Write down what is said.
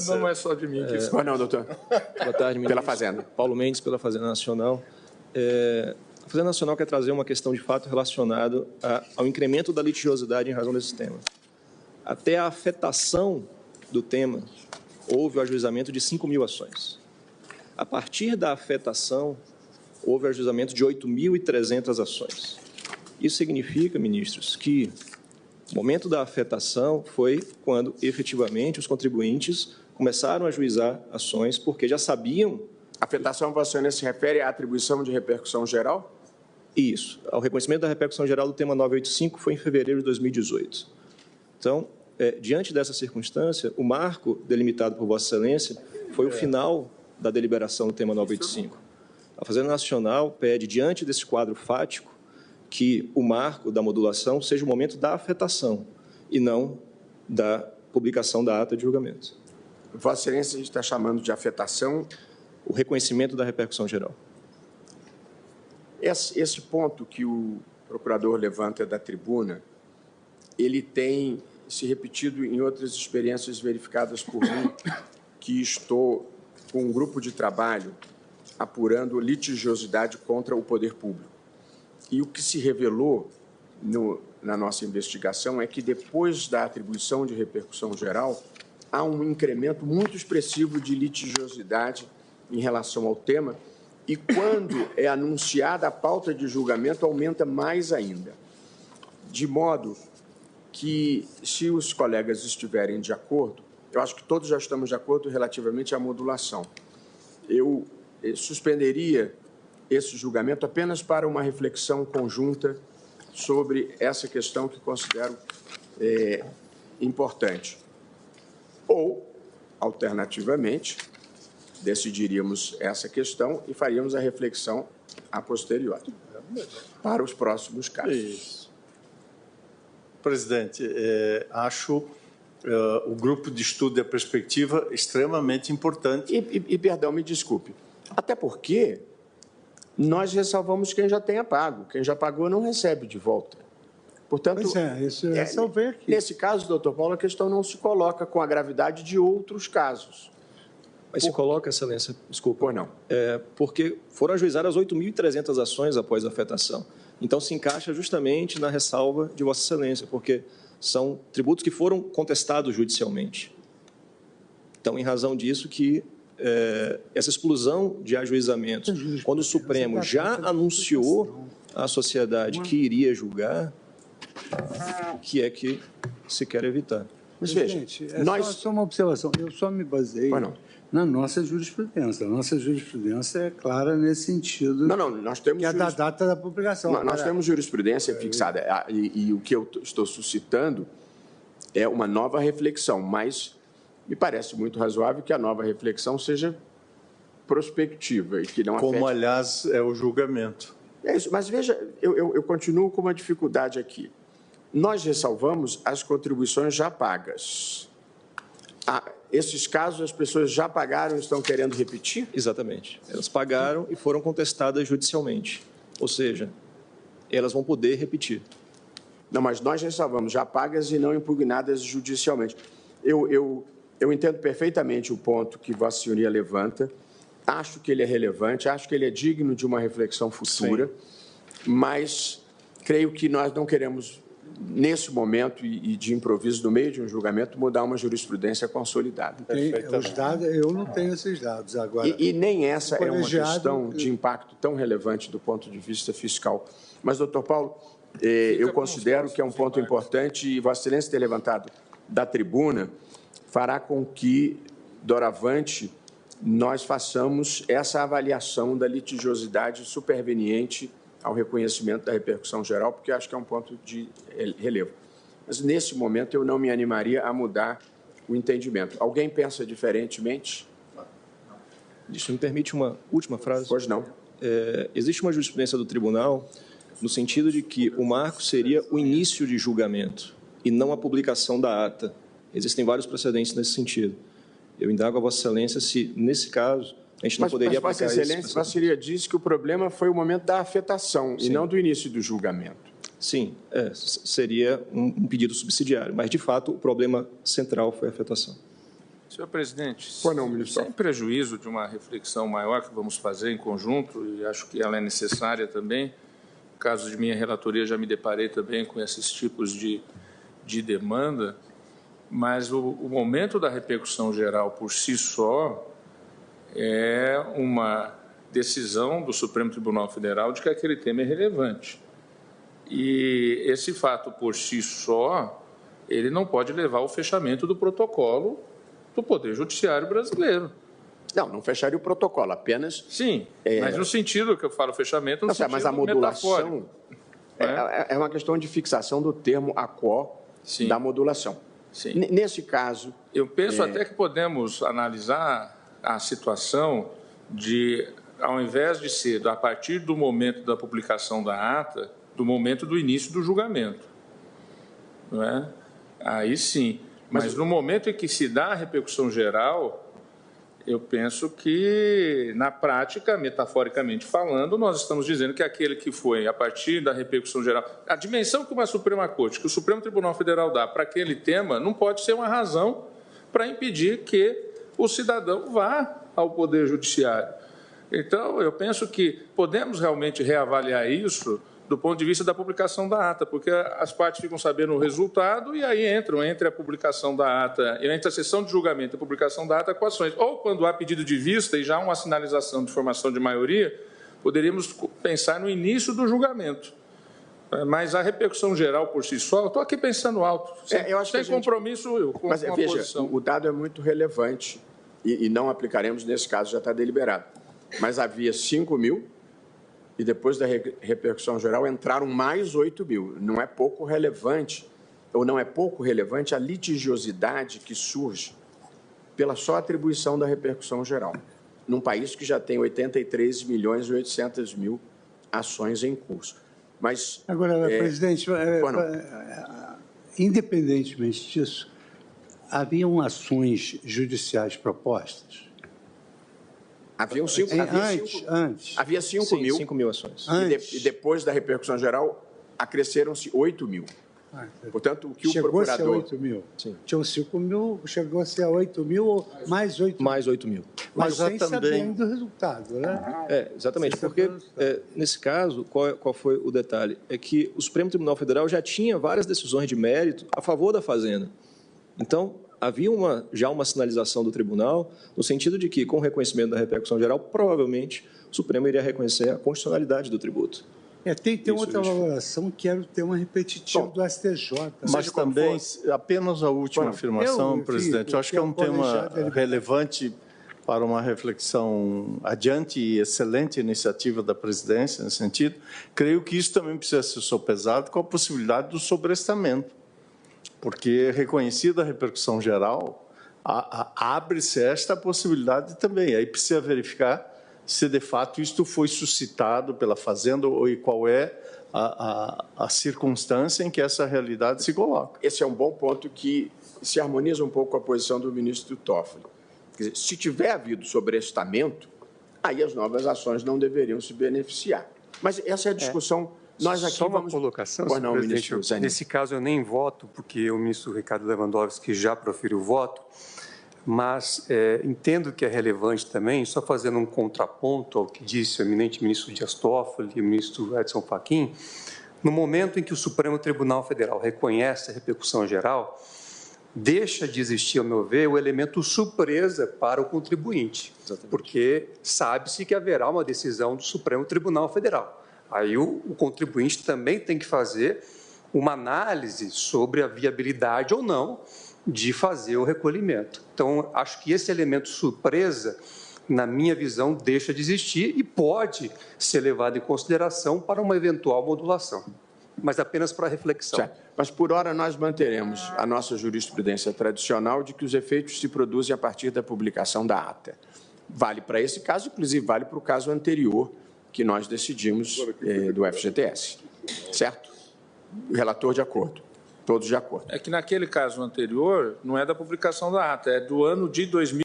Não é só de mim que isso. Pois não, doutor. Boa tarde, ministro. Pela Fazenda. Paulo Mendes, pela Fazenda Nacional. A Fazenda Nacional quer trazer uma questão de fato relacionada ao incremento da litigiosidade em razão desse tema. Até a afetação do tema, houve o ajuizamento de 5.000 ações. A partir da afetação, houve o ajuizamento de 8.300 ações. Isso significa, ministros, que o momento da afetação foi quando, efetivamente, os contribuintes começaram a ajuizar ações porque já sabiam... Afetação, Vossa Excelência, se refere à atribuição de repercussão geral? Isso. O reconhecimento da repercussão geral do tema 985 foi em fevereiro de 2018. Então, diante dessa circunstância, o marco delimitado por Vossa Excelência foi o final da deliberação do tema 985. A Fazenda Nacional pede, diante desse quadro fático, que o marco da modulação seja o momento da afetação e não da publicação da ata de julgamento. Vossa Excelência está chamando de afetação o reconhecimento da repercussão geral. Esse ponto que o procurador levanta da tribuna, ele tem se repetido em outras experiências verificadas por mim, que estou com um grupo de trabalho apurando litigiosidade contra o poder público. E o que se revelou na nossa investigação é que, depois da atribuição de repercussão geral, há um incremento muito expressivo de litigiosidade em relação ao tema, e quando é anunciada a pauta de julgamento, aumenta mais ainda. De modo que, se os colegas estiverem de acordo, eu acho que todos já estamos de acordo relativamente à modulação. Eu suspenderia esse julgamento apenas para uma reflexão conjunta sobre essa questão que considero importante. Ou, alternativamente, decidiríamos essa questão e faríamos a reflexão a posteriori, para os próximos casos. Isso. Presidente, acho o grupo de estudo e a perspectiva extremamente importante. Perdão, me desculpe, até porque nós ressalvamos quem já tenha pago. Quem já pagou não recebe de volta. Portanto, isso eu ressalvei aqui. Nesse caso, doutor Paulo, a questão não se coloca com a gravidade de outros casos. Mas se coloca, Excelência, desculpa. Pois não. Porque foram ajuizadas 8.300 ações após a afetação. Então, se encaixa justamente na ressalva de Vossa Excelência, porque são tributos que foram contestados judicialmente. Então, em razão disso que essa explosão de ajuizamentos, quando o Supremo já anunciou à sociedade que iria julgar, que é que se quer evitar. Mas veja, só uma observação. Eu só me baseei na nossa jurisprudência. A nossa jurisprudência é clara nesse sentido. Nós temos que é da data da publicação. Nós temos jurisprudência fixada. E o que eu estou suscitando é uma nova reflexão, mas me parece muito razoável que a nova reflexão seja prospectiva e que não afete... Como, aliás, é o julgamento. É isso, mas veja, eu continuo com uma dificuldade aqui. Nós ressalvamos as contribuições já pagas. Esses casos, as pessoas já pagaram e estão querendo repetir? Exatamente. Elas pagaram e foram contestadas judicialmente. Ou seja, elas vão poder repetir. Não, mas nós ressalvamos já pagas e não impugnadas judicialmente. Eu entendo perfeitamente o ponto que Vossa Senhoria levanta. Acho que ele é relevante, acho que ele é digno de uma reflexão futura, mas creio que nós não queremos, nesse momento e de improviso, no meio de um julgamento, mudar uma jurisprudência consolidada. Os dados, eu não tenho esses dados agora. E nem essa é uma questão de impacto tão relevante do ponto de vista fiscal. Mas, doutor Paulo, eu considero que é um ponto importante e Vossa Excelência ter levantado da tribuna fará com que, doravante, nós façamos essa avaliação da litigiosidade superveniente ao reconhecimento da repercussão geral, porque acho que é um ponto de relevo. Mas, nesse momento, eu não me animaria a mudar o entendimento. Alguém pensa diferentemente? Isso me permite uma última frase? Pois não. Existe uma jurisprudência do tribunal no sentido de que o marco seria o início de julgamento e não a publicação da ata. Existem vários precedentes nesse sentido. Eu indago a Vossa Excelência se, nesse caso, a gente não poderia aplicar isso. Vossa Excelência, Vossa Senhoria disse que o problema foi o momento da afetação e não do início do julgamento. Sim, seria um pedido subsidiário, mas, de fato, o problema central foi a afetação. Senhor presidente, Pois não, ministro. sem prejuízo de uma reflexão maior que vamos fazer em conjunto, e acho que ela é necessária também, no caso de minha relatoria já me deparei também com esses tipos de demanda, mas o momento da repercussão geral por si só é uma decisão do Supremo Tribunal Federal de que aquele tema é relevante. E esse fato por si só, ele não pode levar ao fechamento do protocolo do Poder Judiciário brasileiro. Não fecharia o protocolo, apenas... Sim, mas no sentido que eu falo fechamento, no sentido mas a modulação metafórico. é uma questão de fixação do termo a quo da modulação. Sim. Nesse caso... Eu penso até que podemos analisar a situação de, ao invés de ser a partir do momento da publicação da ata, do momento do início do julgamento. Não é? Aí sim. Mas no momento em que se dá a repercussão geral, eu penso que, na prática, metaforicamente falando, nós estamos dizendo que aquele que foi, a partir da repercussão geral, a dimensão que uma Suprema Corte, que o Supremo Tribunal Federal dá para aquele tema, não pode ser uma razão para impedir que o cidadão vá ao Poder Judiciário. Então, eu penso que podemos realmente reavaliar isso do ponto de vista da publicação da ata, porque as partes ficam sabendo o resultado e aí entram entre a publicação da ata, entre a sessão de julgamento e a publicação da ata, equações. Ou quando há pedido de vista e já uma sinalização de formação de maioria, poderíamos pensar no início do julgamento. Mas a repercussão geral por si só, eu estou aqui pensando alto, sem compromisso com a posição. O dado é muito relevante e não aplicaremos nesse caso, já está deliberado. Mas havia 5 mil e depois da repercussão geral entraram mais 8 mil. Não é pouco relevante, ou não é pouco relevante a litigiosidade que surge pela só atribuição da repercussão geral, num país que já tem 83 milhões e 800 mil ações em curso. Mas, agora, presidente, independentemente disso, haviam ações judiciais propostas? Havia 5 mil. 5 mil ações. E depois da repercussão geral, acresceram-se 8 mil. Portanto, o que o procurador... Chegou a 8 mil? Sim. Tinham 5 mil, chegou-se a 8 mil ou mais 8 mil? Mais 8 mil. Mas sem saber do resultado, né? Exatamente, porque nesse caso, qual foi o detalhe? É que o Supremo Tribunal Federal já tinha várias decisões de mérito a favor da Fazenda. Então, havia já uma sinalização do tribunal no sentido de que, com o reconhecimento da repercussão geral, provavelmente o Supremo iria reconhecer a constitucionalidade do tributo. Tem outra valoração que era o tema repetitivo do STJ. Mas também, apenas a última afirmação, presidente, eu acho que é um tema relevante para uma reflexão adiante e excelente iniciativa da presidência nesse sentido. Creio que isso também precisa ser sopesado com a possibilidade do sobrestamento, porque, reconhecida a repercussão geral, abre-se esta possibilidade também. Aí precisa verificar se, de fato, isto foi suscitado pela Fazenda e qual é a circunstância em que essa realidade se coloca. Esse é um bom ponto que se harmoniza um pouco com a posição do ministro Toffoli. Quer dizer, se tiver havido sobrestamento, aí as novas ações não deveriam se beneficiar. Mas essa é a discussão... Nós aqui Só uma colocação, senhor presidente. Nesse caso, eu nem voto, porque o ministro Ricardo Lewandowski já proferiu o voto, mas entendo que é relevante também, só fazendo um contraponto ao que disse o eminente ministro Dias Toffoli e o ministro Edson Fachin, no momento em que o Supremo Tribunal Federal reconhece a repercussão geral, deixa de existir, ao meu ver, o elemento surpresa para o contribuinte, porque sabe-se que haverá uma decisão do Supremo Tribunal Federal. Aí o contribuinte também tem que fazer uma análise sobre a viabilidade ou não de fazer o recolhimento. Então, acho que esse elemento surpresa, na minha visão, deixa de existir e pode ser levado em consideração para uma eventual modulação, mas apenas para reflexão. Certo. Mas, por hora, nós manteremos a nossa jurisprudência tradicional de que os efeitos se produzem a partir da publicação da ata. Vale para esse caso, inclusive vale para o caso anterior, que nós decidimos do FGTS, certo? O relator de acordo, todos de acordo. É que naquele caso anterior não é da publicação da ata, é do ano de 2000.